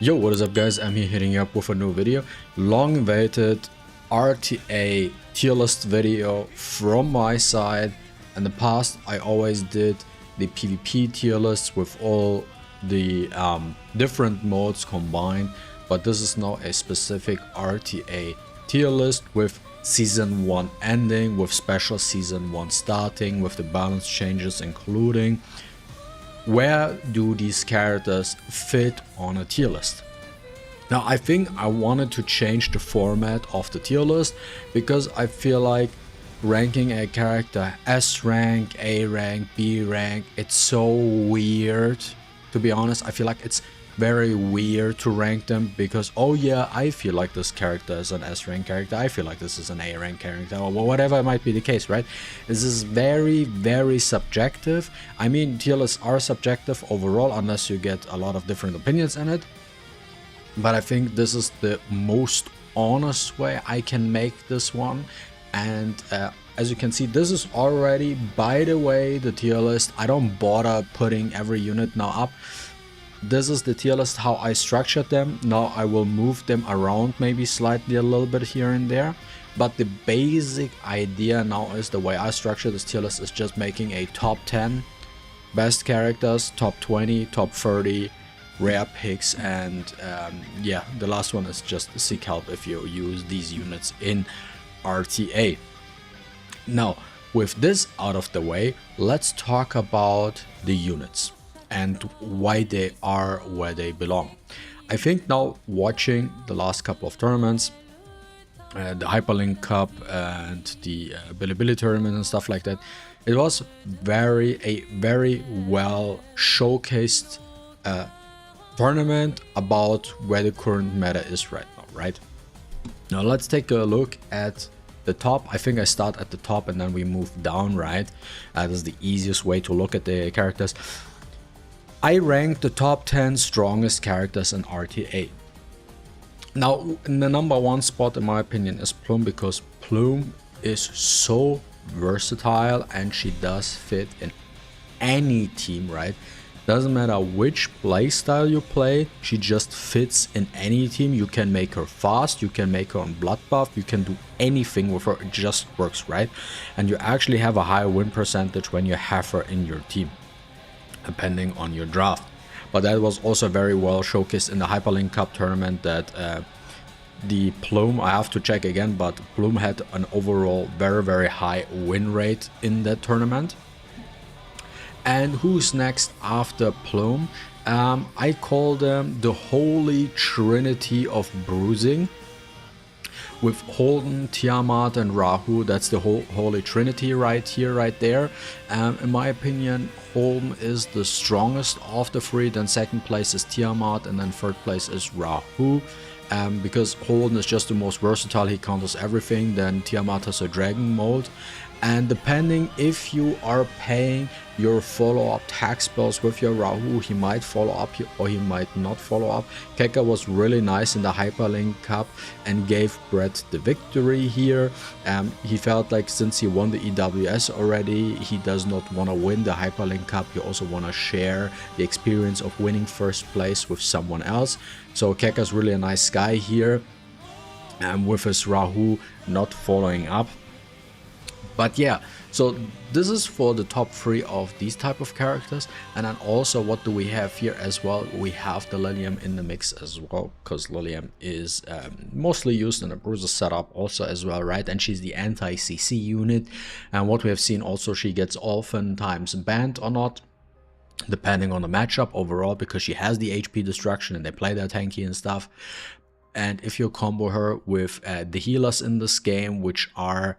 Yo, what is up guys, I'm here hitting you up with a new video. Long awaited RTA tier list video from my side. In the past I always did the PvP tier lists with all the different modes combined, but this is now a specific RTA tier list with season 1 ending, with special season 1 starting, with the balance changes including. Where do these characters fit on a tier list? Now I think I wanted to change the format of the tier list because I feel like ranking a character S rank, A rank, B rank, it's so weird. To be honest, I feel like it's very weird to rank them because, oh yeah, I feel like this character is an S rank character, I feel like this is an A rank character, or whatever might be the case, right? This is very subjective. I mean, tier lists are subjective overall unless you get a lot of different opinions in it, but I think this is the most honest way I can make this one. And as you can see, this is already, by the way, the tier list. I don't bother putting every unit now up. This is the tier list how I structured them. Now I will move them around maybe slightly a little bit here and there, but the basic idea now is the way I structure this tier list is just making a top 10 best characters, top 20, top 30 rare picks, and yeah, the last one is just seek help if you use these units in RTA. Now with this out of the way, let's talk about the units and why they are where they belong. I think now watching the last couple of tournaments, the Hyperlink Cup and the Bilibili tournament and stuff like that, it was a very well showcased tournament about where the current meta is right now, right? Now let's take a look at the top. I think I start at the top and then we move down, right? That is the easiest way to look at the characters. I ranked the top 10 strongest characters in RTA. Now, in the number 1 spot, in my opinion, is Plume, because Plume is so versatile and she does fit in any team, right? Doesn't matter which playstyle you play, she just fits in any team. You can make her fast, you can make her on blood buff, you can do anything with her, it just works, right? And you actually have a higher win percentage when you have her in your team, depending on your draft. But that was also very well showcased in the Hyperlink Cup tournament, that the Plume, I have to check again, but Plume had an overall very high win rate in that tournament. And who's next after Plume? I call them the Holy Trinity of Bruising. With Holden, Tiamat and Rahu, that's the whole Holy Trinity right here, right there. In my opinion, Holden is the strongest of the three, then second place is Tiamat, and then third place is Rahu. Because Holden is just the most versatile, he counters everything. Then Tiamat has a dragon mode, and depending if you are paying your follow-up tag spells with your Rahu, he might follow up or he might not follow up. Keka was really nice in the Hyperlink Cup and gave Brett the victory here. He felt like since he won the EWS already, he does not want to win the Hyperlink Cup. He also want to share the experience of winning first place with someone else. So Keka's really a nice guy here, with his Rahu not following up. But yeah, so this is for the top 3 of these type of characters. And then also, what do we have here as well? We have the Lilium in the mix as well, because Lilium is mostly used in a bruiser setup also as well, right? And she's the anti-CC unit. And what we have seen also, she gets oftentimes banned or not, depending on the matchup overall, because she has the HP destruction and they play that tanky and stuff. And if you combo her with the healers in this game, which are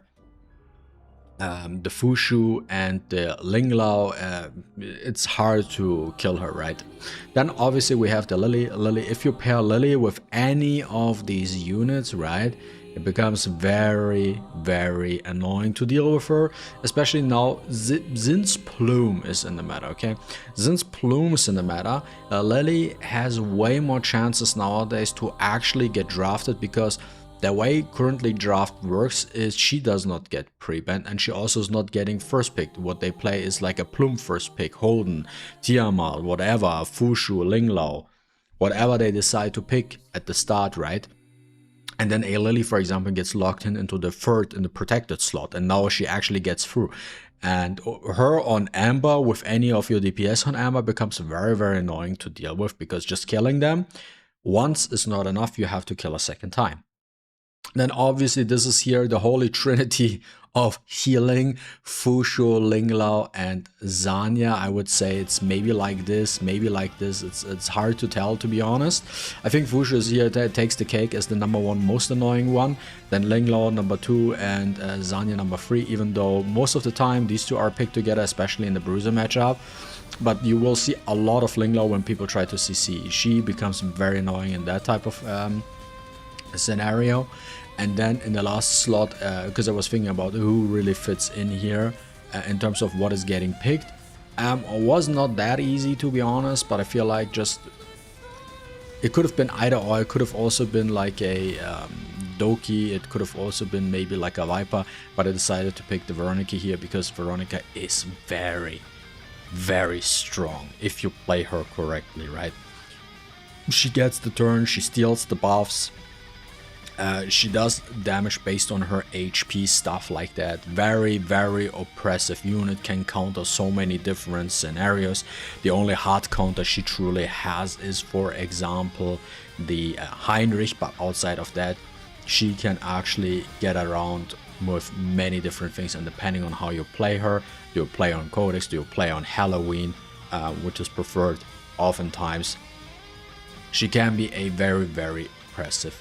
the Fushu and the Linglao, it's hard to kill her, right? Then obviously we have the Lily. If you pair Lily with any of these units, right, it becomes very annoying to deal with her, especially now since Plume is in the meta, okay? Since Plume is in the meta, Lily has way more chances nowadays to actually get drafted, because the way currently draft works is she does not get pre-banned, and she also is not getting first pick. What they play is like a Plume first pick, Holden, Tiamat, whatever, Fushu, Linglao, whatever they decide to pick at the start, right? And then a Lily, for example, gets locked in into the third in the protected slot, and now she actually gets through. And her on Amber with any of your DPS on Amber becomes very, very annoying to deal with, because just killing them once is not enough. You have to kill a second time. Then obviously this is here the holy trinity of healing, Fushu, Linglao, and Zanya. I would say it's maybe like this, maybe like this. It's hard to tell, to be honest. I think Fushu is here, takes the cake as the #1 most annoying one. Then Linglao #2 and Zanya #3, even though most of the time these two are picked together, especially in the Bruiser matchup. But you will see a lot of Linglao when people try to CC. She becomes very annoying in that type of scenario. And then in the last slot, because I was thinking about who really fits in here in terms of what is getting picked, was not that easy, to be honest, but I feel like just it could have been either or. It could have also been like a Doki, it could have also been maybe like a Viper, but I decided to pick the Veronica here because Veronica is very, very strong if you play her correctly, right? She gets the turn, she steals the buffs. She does damage based on her HP, stuff like that. Very, very oppressive unit, can counter so many different scenarios. The only hard counter she truly has is, for example, the Heinrich, but outside of that, she can actually get around with many different things, and depending on how you play her, do you play on Codex, do you play on Halloween, which is preferred oftentimes, she can be a very, very oppressive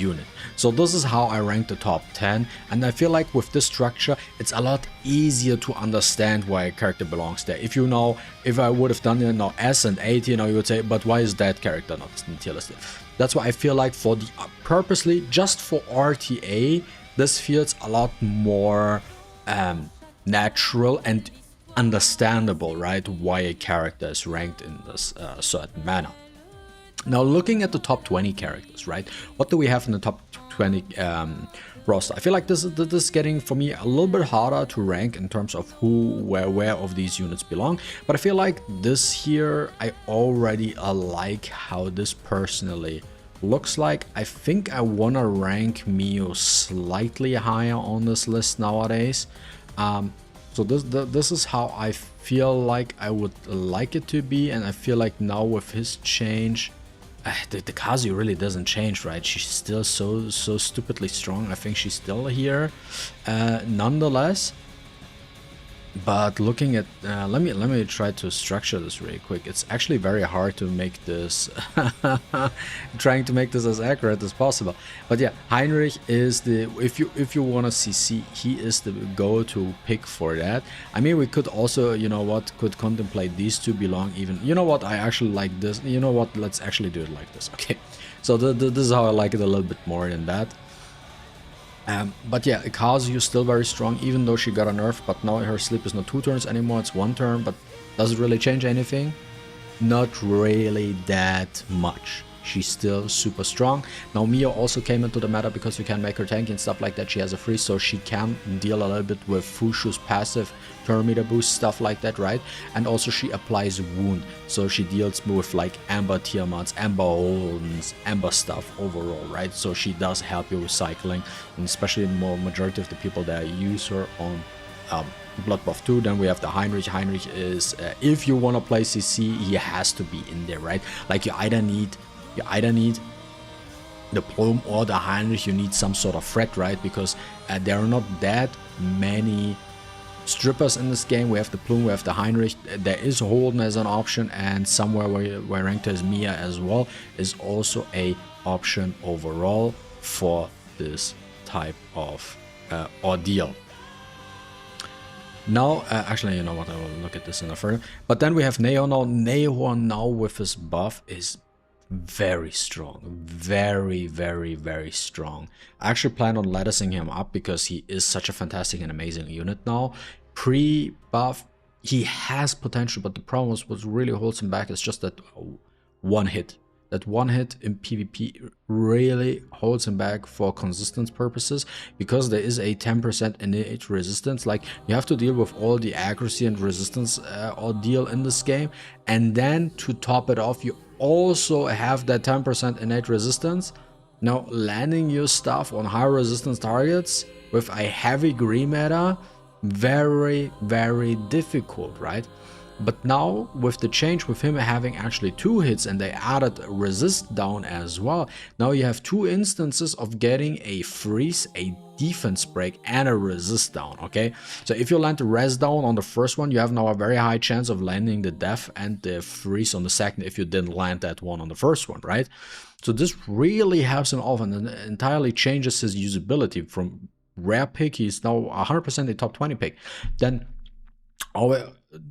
unit. So this is how I rank the top 10, and I feel like with this structure it's a lot easier to understand why a character belongs there. If you know, if I would have done it now S and 8, you know, you would say, but why is that character not in tier listed? That's why I feel like for the purposely just for RTA, this feels a lot more natural and understandable, right? Why a character is ranked in this certain manner. Now, looking at the top 20 characters, right? What do we have in the top 20 roster? I feel like this is getting, for me, a little bit harder to rank in terms of who, where of these units belong. But I feel like this here, I already like how this personally looks like. I think I want to rank Mio slightly higher on this list nowadays. So this is how I feel like I would like it to be. And I feel like now with his change, the Kazuya really doesn't change, right? She's still so stupidly strong. I think she's still here nonetheless. But looking at let me try to structure this really quick. It's actually very hard to make this trying to make this as accurate as possible. But yeah, Heinrich is the, if you want to CC, he is the go-to pick for that. I mean, we could also, you know what, could contemplate these two belong even. You know what, I actually like this. You know what, let's actually do it like this. Okay, so this is how I like it a little bit more than that. But yeah, Kazuya is still very strong, even though she got a nerf, but now her sleep is not 2 turns anymore, it's 1 turn. But does it really change anything? Not really that much. She's still super strong. Now Mia also came into the meta because you can make her tanky and stuff like that. She has a freeze, so she can deal a little bit with Fushu's passive turn meter boost, stuff like that, right? And also she applies wound, so she deals with like Amber Tiamats, Amber Holdens, Amber stuff overall, right? So she does help you with cycling, and especially more majority of the people that use her on Blood Buff 2. Then we have the Heinrich. Heinrich is, if you want to play CC, he has to be in there, right? Like you either need the Plume or the Heinrich, you need some sort of threat, right? Because there are not that many strippers in this game. We have the Plume, we have the Heinrich, there is Holden as an option, and somewhere where ranked as Mia as well is also a option overall for this type of ordeal. Now, actually, you know what, I will look at this in a further. But then we have Neo now. Neo now with his buff is very strong, very, very, very strong. I actually plan on lettucing him up because he is such a fantastic and amazing unit now. Pre-buff, he has potential, but the problem was what really holds him back is just that one hit. That one hit in PvP really holds him back for consistence purposes, because there is a 10% innate resistance. Like, you have to deal with all the accuracy and resistance ordeal in this game, and then to top it off, you also have that 10% innate resistance. Now landing your stuff on high resistance targets with a heavy green meta, very, very difficult, right? But now with the change, with him having actually 2 hits and they added resist down as well, now you have 2 instances of getting a freeze, a defense break, and a resist down. Okay, so if you land the res down on the first one, you have now a very high chance of landing the def and the freeze on the second if you didn't land that one on the first one, right? So this really helps him off and entirely changes his usability. From rare pick, he's now 100% a top 20 pick. Then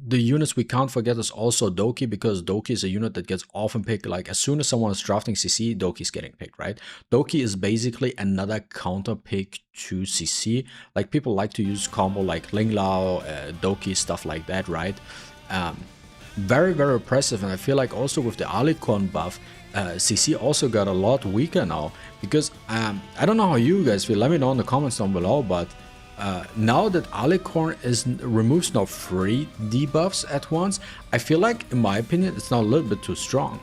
the units we can't forget is also Doki, because Doki is a unit that gets often picked. Like as soon as someone is drafting CC, Doki's getting picked, right? Doki is basically another counter pick to CC. Like people like to use combo like Ling Lao, Doki, stuff like that, right? Very, very impressive. And I feel like also with the Alicorn buff, CC also got a lot weaker now, because I don't know how you guys feel. Let me know in the comments down below, but now that Alicorn removes now 3 debuffs at once, I feel like, in my opinion, it's now a little bit too strong.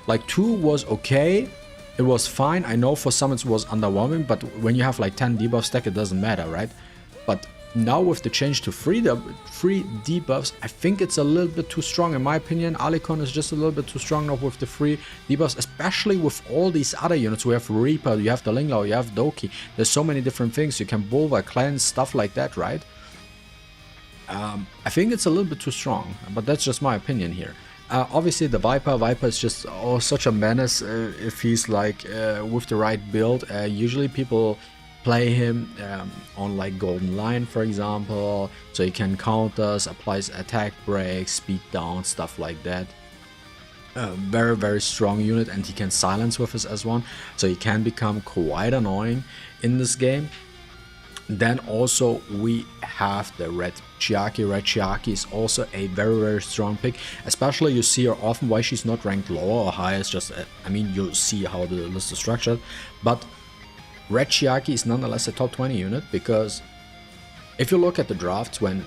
Like 2 was okay, it was fine. I know for some it was underwhelming, but when you have like 10 debuff stack, it doesn't matter, right? But now with the change to 3 debuffs, I think it's a little bit too strong. In my opinion, Alicorn is just a little bit too strong now with the 3 debuffs, especially with all these other units. We have Reaper, you have the Ling Lao, you have Doki. There's so many different things. You can Bulwark, cleanse, stuff like that, right? I think it's a little bit too strong, but that's just my opinion here. Obviously the Viper is just such a menace if he's like with the right build. Usually people play him on like Golden Lion, for example, so he can counters, applies attack breaks, speed down, stuff like that. Very, very strong unit, and he can silence with his S1, so he can become quite annoying in this game. Then also we have the Red Chiaki. Red Chiaki is also a very, very strong pick, especially you see her often. Why she's not ranked lower or higher is just, I mean, you'll see how the list is structured, but Red Chiaki is nonetheless a top 20 unit, because if you look at the drafts when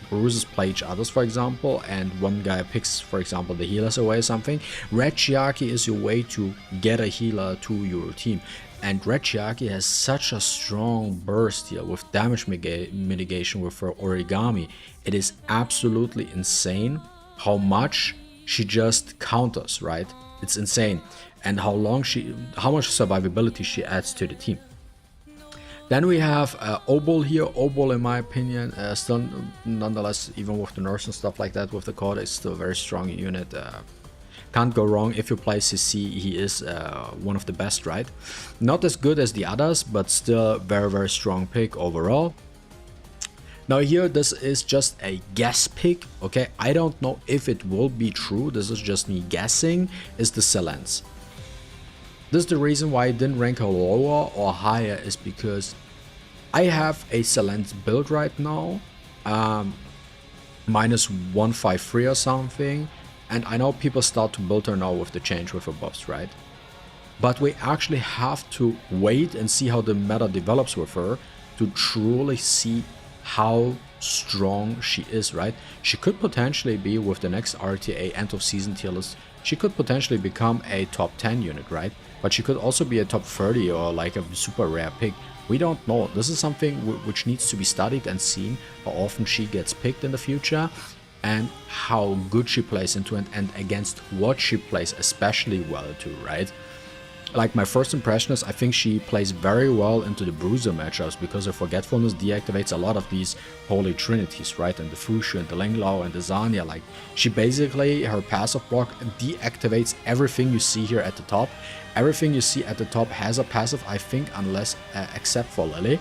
bruises play each others, for example, and one guy picks, for example, the healers away or something, Red Chiaki is your way to get a healer to your team. And Red Chiaki has such a strong burst here with damage mitigation with her origami. It is absolutely insane how much she just counters, right? It's insane. And how much survivability she adds to the team. Then we have Obol here. Obol, in my opinion, still nonetheless, even with the nurse and stuff like that, with the card, is still a very strong unit. Can't go wrong. If you play CC, he is one of the best, right? Not as good as the others, but still very, very strong pick overall. Now here, this is just a guess pick, okay? I don't know if it will be true. This is just me guessing, is the Silence. This is the reason why I didn't rank her lower or higher, is because I have a Silence build right now, minus 153 or something, and I know people start to build her now with the change with her buffs, right? But we actually have to wait and see how the meta develops with her to truly see how strong she is, right? She could potentially be, with the next RTA end of season tier list, she could potentially become a top 10 unit, right? But she could also be a top 30 or like a super rare pick. We don't know. This is something which needs to be studied and seen, how often she gets picked in the future and how good she plays into it and against what she plays especially well too, right? Like, my first impression is I think she plays very well into the Bruiser matchups, because her Forgetfulness deactivates a lot of these Holy Trinities, right? And the Fushu and the Ling Lao and the Zanya. Like, she basically, her passive block deactivates everything you see here at the top. Everything you see at the top has a passive, I think, unless except for Lily.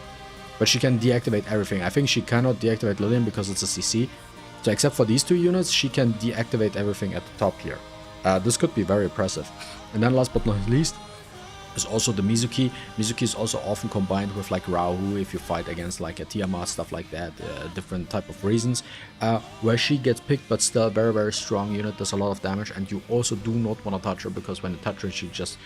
But she can deactivate everything. I think she cannot deactivate Lillian because it's a CC. So except for these two units, she can deactivate everything at the top here. This could be very impressive. And then last but not least, is also the Mizuki. Mizuki is also often combined with like Raohu if you fight against like a Tiamat, stuff like that, different type of reasons, where she gets picked, but still very, very strong unit, does a lot of damage, and you also do not want to touch her, because when you touch her, she just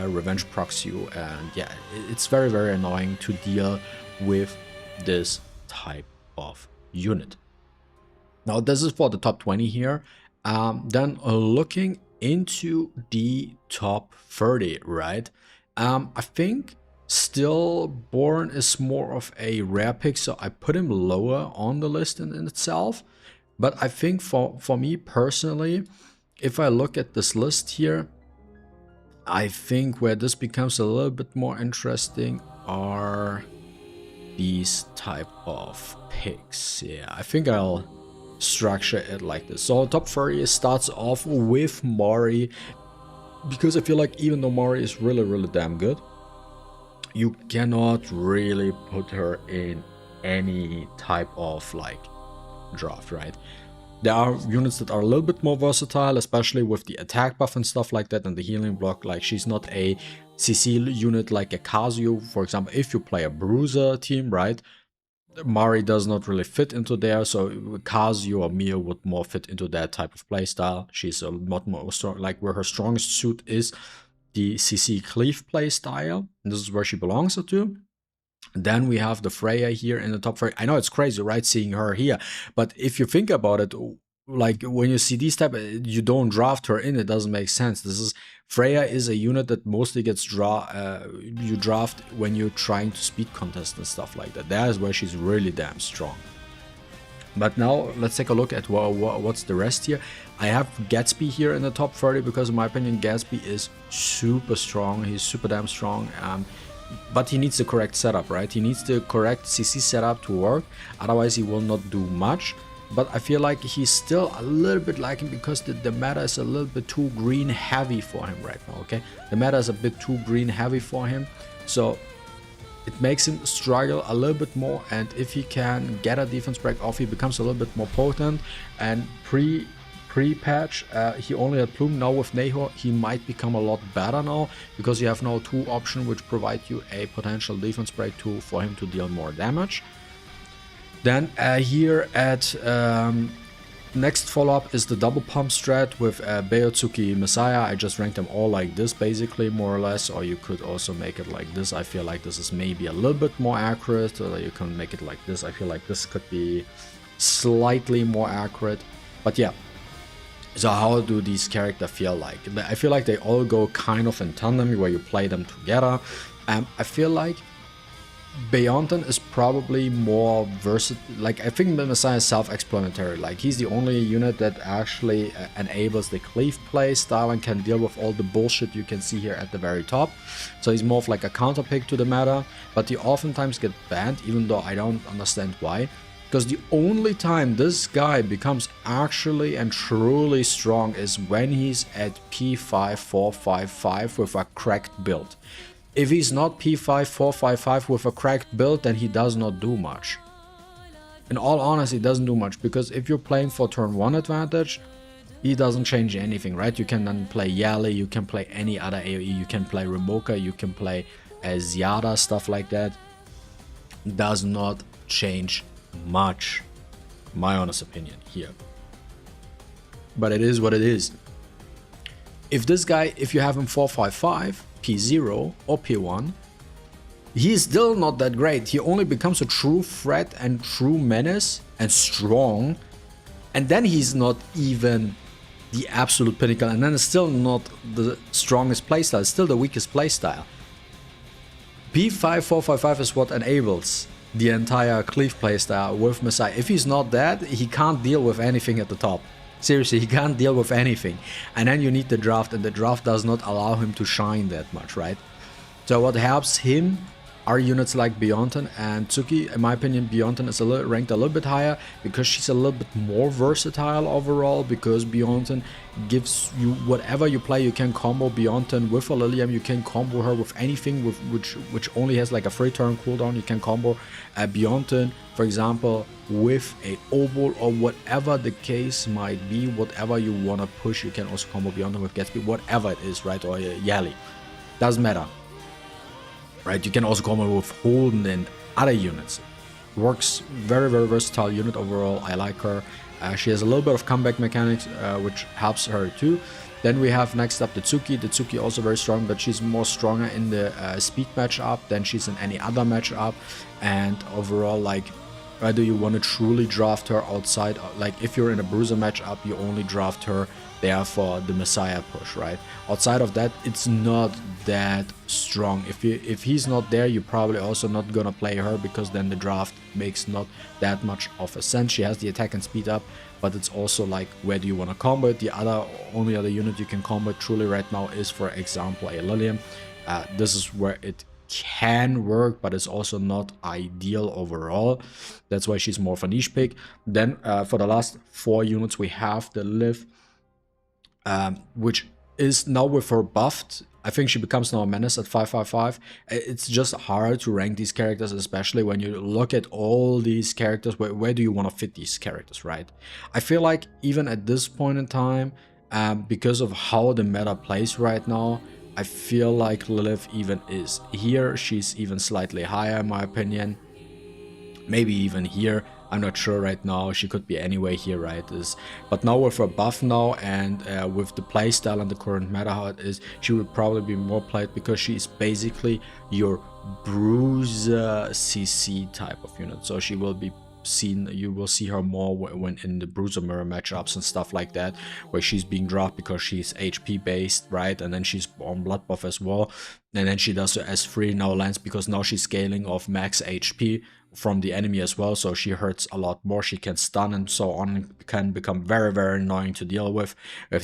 revenge procs you, and yeah, it's very, very annoying to deal with this type of unit. Now this is for the top 20 here. Then looking into the top 30, right? I think Stillborn is more of a rare pick, so I put him lower on the list in itself. But I think for me personally, if I look at this list here, I think where this becomes a little bit more interesting are these type of picks. Yeah, I think I'll structure it like this. So top 30 starts off with Mari, because I feel like even though Mari is really damn good, you cannot really put her in any type of like draft, right? There are units that are a little bit more versatile, especially with the attack buff and stuff like that and the healing block. Like, she's not a CC unit like a Kazuo, for example. If you play a bruiser team, right, Mari does not really fit into there, so Kazuo or Mio would more fit into that type of playstyle. She's a lot more strong, like where her strongest suit is the CC cleave playstyle, and this is where she belongs to. Then we have the Freya here in the top 3. I know it's crazy, right, seeing her here, but if you think about it, like when you see these type, you don't draft her in, it doesn't make sense. Freya is a unit that mostly gets you draft when you're trying to speed contest and stuff like that. That is where she's really damn strong. But now let's take a look at what's the rest here. I have Gatsby here in the top 30 because in my opinion Gatsby is super strong. He's super damn strong. But he needs the correct setup, right? He needs the correct CC setup to work, otherwise he will not do much. But I feel like he's still a little bit lacking because the meta is a little bit too green heavy for him right now, okay? The meta is a bit too green heavy for him, so it makes him struggle a little bit more, and if he can get a defense break off, he becomes a little bit more potent. And pre-patch, he only had Plume. Now with Nahor, he might become a lot better now, because you have now 2 options which provide you a potential defense break for him to deal more damage. Then here at next follow-up is the double pump strat with Beotsuki Messiah. I just ranked them all like this basically, more or less, or you could also make it like this. I feel like this is maybe a little bit more accurate, or you can make it like this. I feel like this could be slightly more accurate, but yeah. So how do these characters feel like? I feel like they all go kind of in tandem where you play them together. I feel like Beyonton is probably more versatile. Like, I think Messiah is self-explanatory. Like, he's the only unit that actually enables the cleave play style and can deal with all the bullshit you can see here at the very top. So he's more of like a counter pick to the meta, but he oftentimes get banned, even though I don't understand why. Because the only time this guy becomes actually and truly strong is when he's at P5 455 with a cracked build. If he's not P5 455 with a cracked build, then he does not do much. In all honesty, he doesn't do much, because if you're playing for turn 1 advantage, he doesn't change anything, right? You can then play Yali, you can play any other AoE, you can play Remoka, you can play Zyada, stuff like that. Does not change much, my honest opinion here. But it is what it is. If this guy, if you have him 455, P0 or P1, he's still not that great. He only becomes a true threat and true menace and strong, and then he's not even the absolute pinnacle, and then it's still not the strongest playstyle, it's still the weakest playstyle. P5 455 is what enables the entire cleave playstyle with Messiah. If he's not that, he can't deal with anything at the top. Seriously, he can't deal with anything. And then you need the draft, and the draft does not allow him to shine that much, right? So what helps him are units like Beyonton and Tsuki. In my opinion, Beyonton is ranked a little bit higher because she's a little bit more versatile overall, because Beyonton gives you whatever you play. You can combo Beyonton with a Lilium, you can combo her with anything with which only has like a free turn cooldown. You can combo Beyonton, for example, with a Obol or whatever the case might be. Whatever you want to push, you can also combo Beyonton with Gatsby, whatever it is, right? Or Yali, doesn't matter. Right, you can also combo with Holden and other units. Works very versatile unit overall. I like her. She has a little bit of comeback mechanics, which helps her too. Then we have next up the Tsuki. The Tsuki also very strong, but she's more stronger in the speed matchup than she's in any other matchup. And overall, like, Whether you want to truly draft her outside, like if you're in a bruiser matchup, you only draft her there for the Messiah push, right? Outside of that, it's not that strong. If he's not there, you're probably also not gonna play her, because then the draft makes not that much of a sense. She has the attack and speed up, but it's also like, where do you want to combo it? The only other unit you can combo it truly right now is, for example, a Lilium. This is where it can work, but it's also not ideal overall. That's why she's more of a niche pick. Then for the last 4 units, we have the Liv, which is now with her buffed. I think she becomes now a menace at 555. It's just hard to rank these characters, especially when you look at all these characters. Where do you want to fit these characters, right? I feel like even at this point in time, because of how the meta plays right now, I feel like Lilith even is here. She's even slightly higher in my opinion. Maybe even here. I'm not sure right now. She could be anywhere here, right? But now with her buff now, and with the playstyle and the current meta how it is, she would probably be more played, because she is basically your bruiser CC type of unit. So she will be seen, you will see her more when in the bruiser mirror matchups and stuff like that, where she's being dropped because she's HP based, right? And then she's on blood buff as well, and then she does her S3 now lands, because now she's scaling off max HP from the enemy as well, so she hurts a lot more. She can stun and so on, and can become very, very annoying to deal with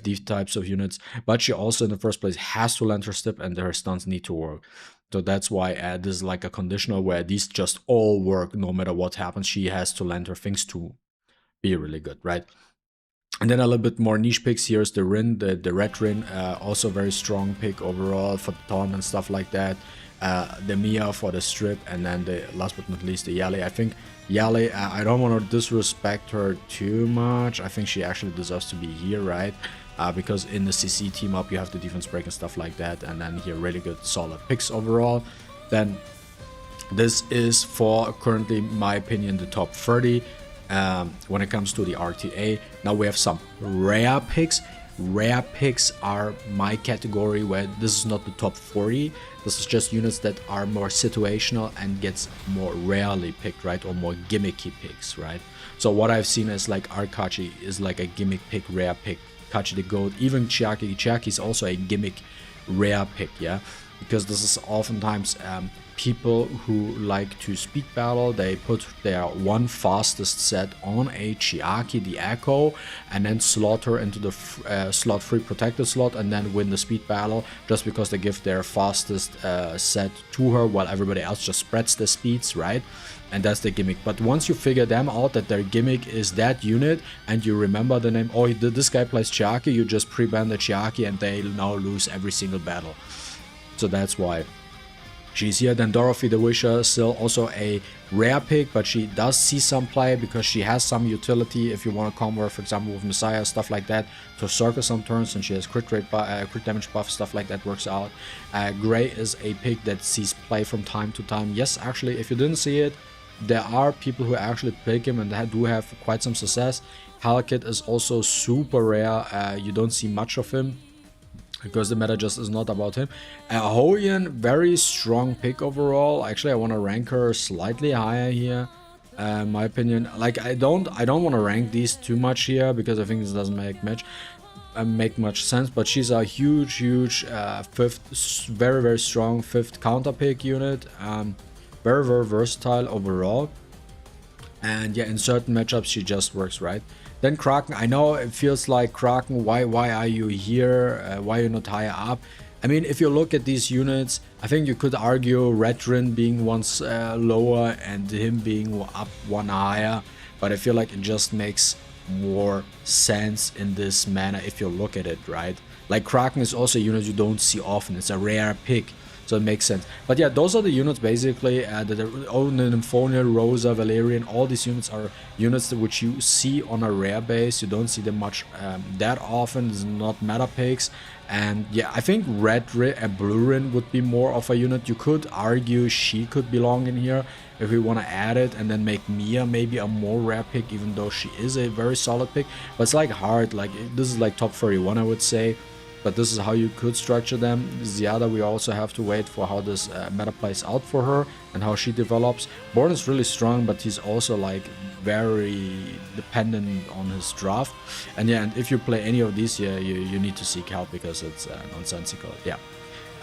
these types of units. But she also in the first place has to land her stip, and her stuns need to work. So that's why this is like a conditional where these just all work no matter what happens. She has to land her things to be really good, right? And then a little bit more niche picks. Here's the Rin, the red Rin, also very strong pick overall for the taunt and stuff like that. The Mia for the strip, and then the last but not least the Yali. I think Yali, I don't want to disrespect her too much. I think she actually deserves to be here, right? Because in the CC team up you have the defense break and stuff like that, and then here really good solid picks overall. Then this is for currently, in my opinion, the top 30 when it comes to the RTA. Now we have some rare picks. Rare picks are my category, where this is not the top 40. This is just units that are more situational and gets more rarely picked, right? Or more gimmicky picks, right? So what I've seen is like Arkachi is like a gimmick pick, rare pick. Kachi the Goat, even Chiaki. Chiaki is also a gimmick rare pick, yeah? Because this is oftentimes people who like to speed battle. They put their one fastest set on a Chiaki, the Echo, and then slot her into the slot free protected slot, and then win the speed battle, just because they give their fastest set to her, while everybody else just spreads the speeds, right? And that's the gimmick. But once you figure them out, that their gimmick is that unit, and you remember the name, oh, this guy plays Chiaki, you just pre-ban the Chiaki, and they now lose every single battle. So that's why she's here. Then Dorothy the Wisher is still also a rare pick, but she does see some play, because she has some utility if you want to combo her, for example, with Messiah, stuff like that, to circle some turns, and she has crit damage buff, stuff like that works out. Gray is a pick that sees play from time to time. Yes, actually, if you didn't see it, there are people who actually pick him and do have quite some success. Halkid is also super rare. You don't see much of him, because the meta just is not about him. Hoyan, very strong pick overall. Actually, I want to rank her slightly higher here. In my opinion, like I don't want to rank these too much here, because I think this doesn't make much sense. But she's a huge fifth, very strong fifth counter pick unit. Very versatile overall. And yeah, in certain matchups she just works, right? Then Kraken, I know it feels like Kraken, why are you here? Why are you not higher up? I mean, if you look at these units, I think you could argue Redrin being one lower and him being up one higher, but I feel like it just makes more sense in this manner if you look at it, right? Like Kraken is also a unit you don't see often. It's a rare pick, so it makes sense. But yeah, those are the units basically that are Nymphonia, Rosa, Valerian. All these units are units which you see on a rare base. You don't see them much that often. It's not meta picks. And yeah, I think Blue Rin would be more of a unit. You could argue she could belong in here if we want to add it, and then make Mia maybe a more rare pick, even though she is a very solid pick. But it's like hard, like this is like top 31, I would say. but this is how you could structure them. Ziada, we also have to wait for how this meta plays out for her and how she develops. Born is really strong, but he's also like very dependent on his draft. And yeah, and if you play any of these, yeah, you need to seek help because it's nonsensical. Yeah.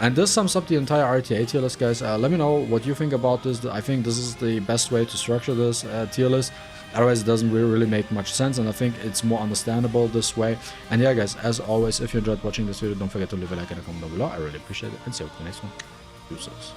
And this sums up the entire RTA tier list, guys. Let me know what you think about this. I think this is the best way to structure this tier list. Otherwise, it doesn't really make much sense, and I think it's more understandable this way. And yeah, guys, as always, if you enjoyed watching this video, don't forget to leave a like and a comment down below. I really appreciate it, and see you in the next one. Deuces.